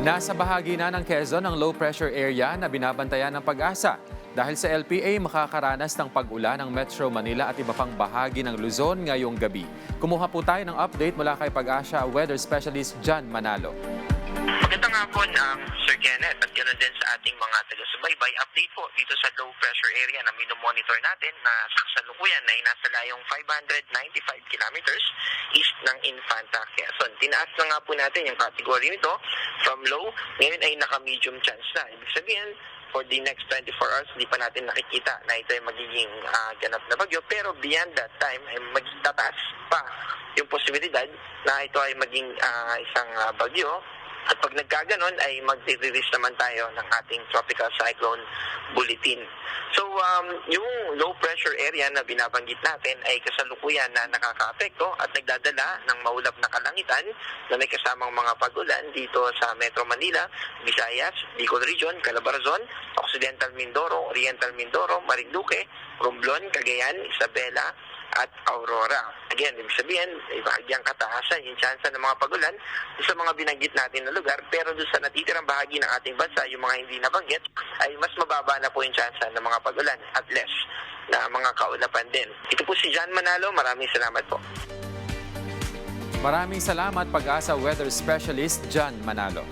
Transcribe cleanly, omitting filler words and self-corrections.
Nasa bahagi na ng Quezon ang low pressure area na binabantayan ng Pag-asa. Dahil sa LPA, makakaranas ng pag-ulan ng Metro Manila at iba pang bahagi ng Luzon ngayong gabi. Kumuha po tayo ng update mula kay Pag-asa Weather Specialist John Manalo. Magandang hapon, Sir Kenneth, at ganoon din sa ating mga taga-subaybay. Update po dito sa low pressure area na minomonitor natin na sa kasalukuyan ay nasa layong 595 kilometers east ng Infanta, Quezon. Tinaas na nga po natin yung category nito from low, ngayon ay naka-medium chance na. Ibig sabihin, for the next 24 hours, hindi pa natin nakikita na ito ay magiging ganap na bagyo. Pero beyond that time, ay magtataas pa yung posibilidad na ito ay maging isang bagyo. At pag nagkaganon ay mag-release naman tayo ng ating tropical cyclone bulletin. So, yung low pressure area na binabanggit natin ay kasalukuyan na nakaka-apekto at nagdadala ng maulap na kalangitan na may kasamang mga pag-ulan dito sa Metro Manila, Visayas, Bicol Region, Calabarzon, Occidental Mindoro, Oriental Mindoro, Marinduque, Romblon, Cagayan, Isabela, at Aurora. Again, ibig sabihin, bahagyang kataasan yung chance ng mga pag-ulan sa mga binanggit natin na lugar, pero doon sa natitirang bahagi ng ating bansa, yung mga hindi nabanggit, ay mas mababa na po yung chance ng mga pag-ulan at less na mga kaulapan din. Ito po si John Manalo. Maraming salamat po. Maraming salamat Pag-asa Weather Specialist John Manalo.